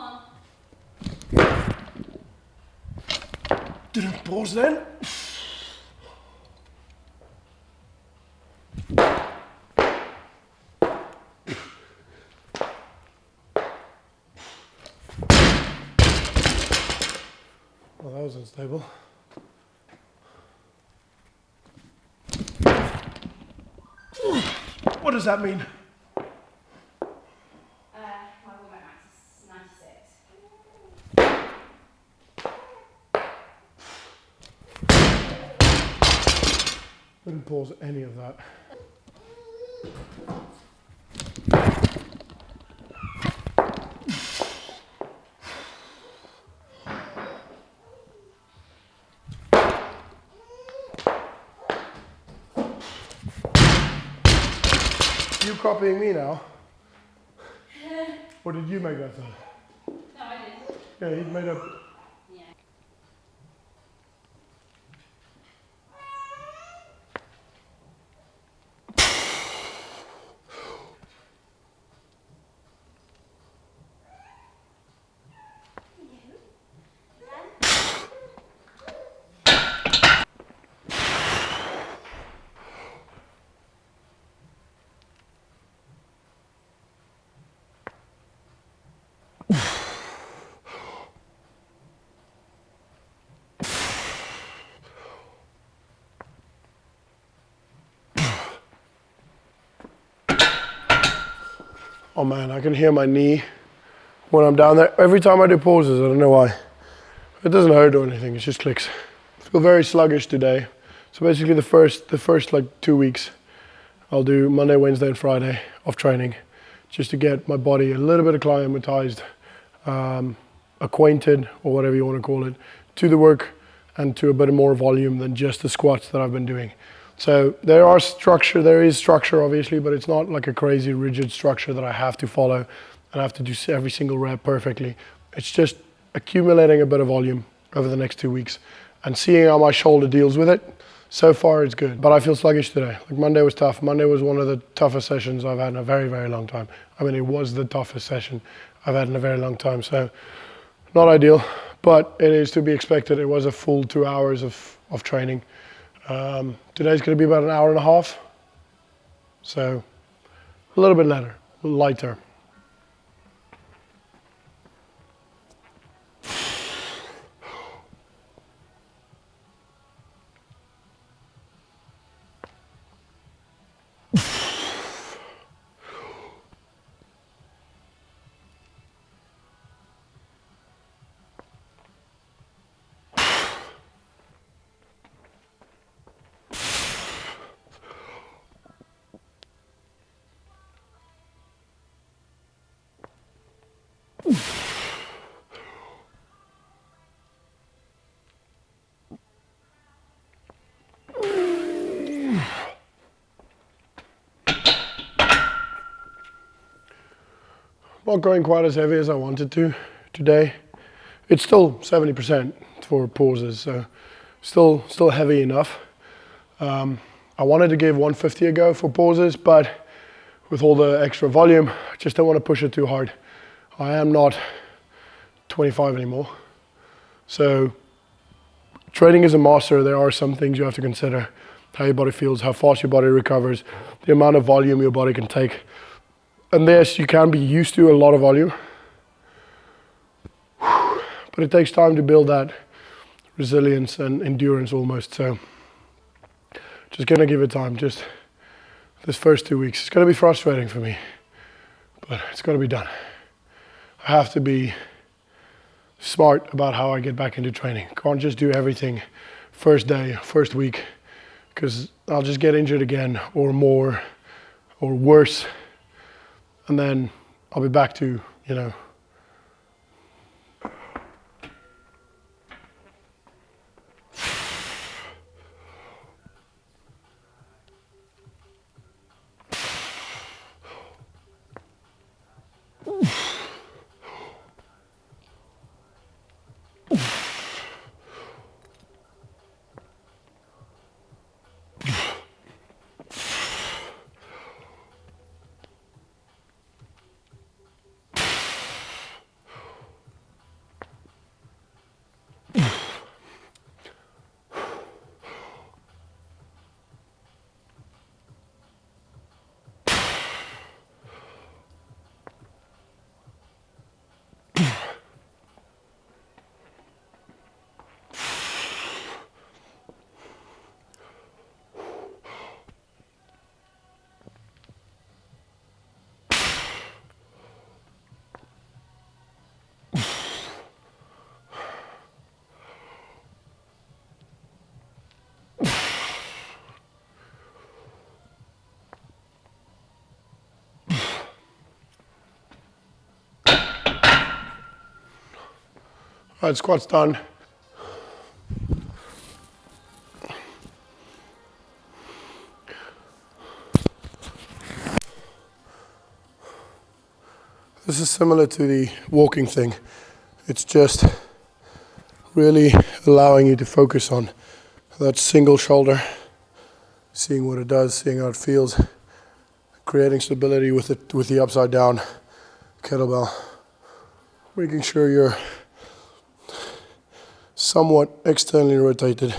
on. Didn't pause then. Well, that was unstable. What does that mean? My movement max is 96. Didn't pause any of that. You copying me now? Or did you make that sound? No, I didn't. Yeah, he made up. Yeah. Oh man, I can hear my knee when I'm down there. Every time I do pauses, I don't know why. It doesn't hurt or anything, it just clicks. I feel very sluggish today. So basically the first like 2 weeks, I'll do Monday, Wednesday and Friday of training just to get my body a little bit acclimatized, acquainted or whatever you want to call it, to the work and to a bit more volume than just the squats that I've been doing. So there is structure obviously, but it's not like a crazy rigid structure that I have to follow and I have to do every single rep perfectly. It's just accumulating a bit of volume over the next 2 weeks and seeing how my shoulder deals with it. So far it's good, but I feel sluggish today. Like Monday was tough. Monday was one of the toughest sessions I've had in a very, very long time. I mean, it was the toughest session I've had in a very long time. So not ideal, but it is to be expected. It was a full 2 hours of training. Today's going to be about an hour and a half. So a little bit lighter. Not going quite as heavy as I wanted to today. It's still 70% for pauses, so still heavy enough. I wanted to give 150 a go for pauses, but with all the extra volume, I just don't want to push it too hard. I am not 25 anymore. So training as a master, there are some things you have to consider. How your body feels, how fast your body recovers, the amount of volume your body can take. And yes, you can be used to a lot of volume, but it takes time to build that resilience and endurance almost. So just gonna give it time, just this first 2 weeks. It's gonna be frustrating for me, but it's gotta be done. I have to be smart about how I get back into training. Can't just do everything first day, first week, because I'll just get injured again or more or worse. And then I'll be back to, you know, Alright, squats done. This is similar to the walking thing. It's just really allowing you to focus on that single shoulder, seeing what it does, seeing how it feels, creating stability with the upside down kettlebell, making sure you're somewhat externally rotated.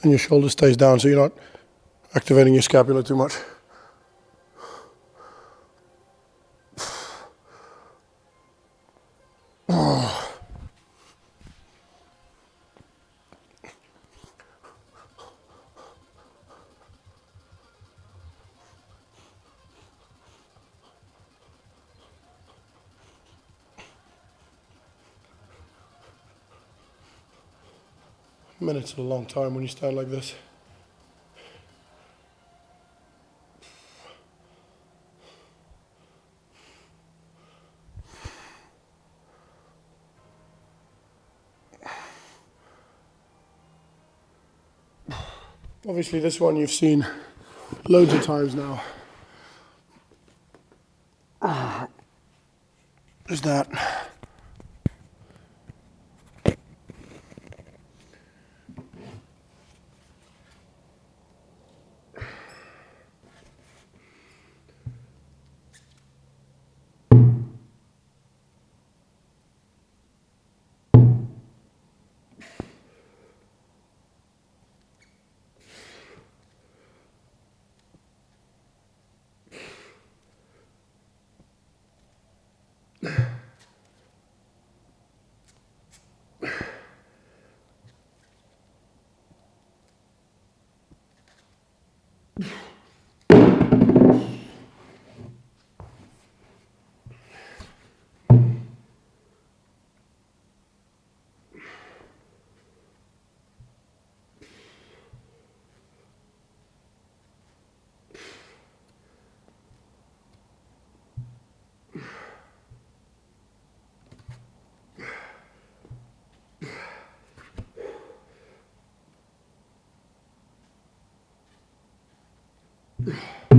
And your shoulder stays down so you're not activating your scapula too much. Minutes is a long time when you stand like this. Obviously this one you've seen loads of times now. Just that.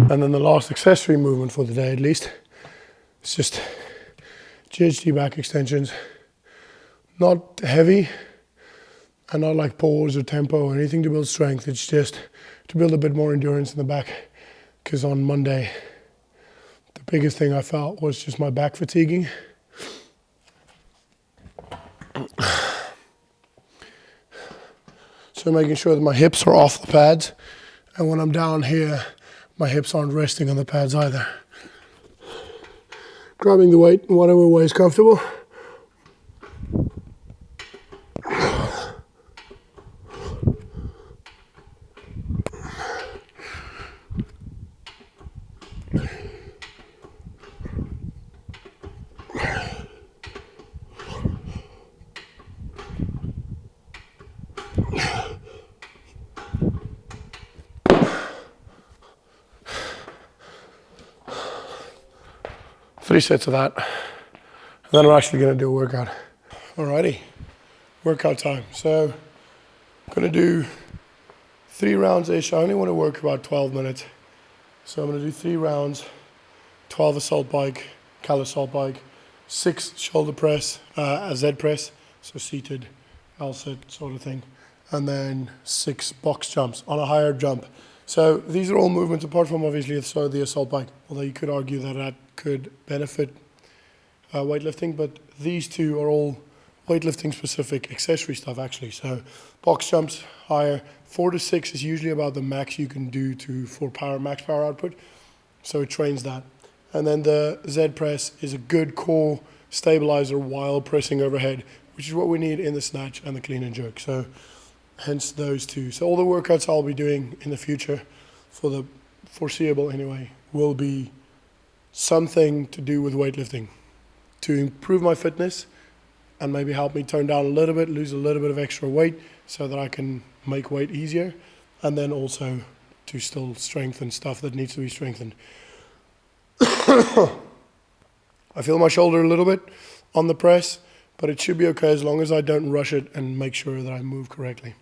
And then the last accessory movement for the day at least, it's just GHD back extensions. Not heavy and not like pause or tempo or anything to build strength. It's just to build a bit more endurance in the back. Because on Monday, the biggest thing I felt was just my back fatiguing. So making sure that my hips are off the pads. And when I'm down here, my hips aren't resting on the pads either. Grabbing the weight in whatever way is comfortable. Three sets of that, and then I'm actually going to do a workout. Alrighty, workout time. So I'm going to do 3 rounds-ish. I only want to work about 12 minutes. So I'm going to do 3 rounds, 12 assault bike, cal assault bike, 6 shoulder press, a Z press, so seated, L-sit sort of thing, and then 6 box jumps on a higher jump. So these are all movements apart from obviously the assault bike, although you could argue that that could benefit weightlifting, but these two are all weightlifting specific accessory stuff actually. So box jumps higher, 4 to 6 is usually about the max you can do for max power output. So it trains that. And then the Z press is a good core stabilizer while pressing overhead, which is what we need in the snatch and the clean and jerk. So hence those two. So all the workouts I'll be doing in the future, for the foreseeable anyway, will be something to do with weightlifting to improve my fitness and maybe help me tone down a little bit, lose a little bit of extra weight so that I can make weight easier, and then also to still strengthen stuff that needs to be strengthened. I feel my shoulder a little bit on the press, but it should be okay as long as I don't rush it and make sure that I move correctly.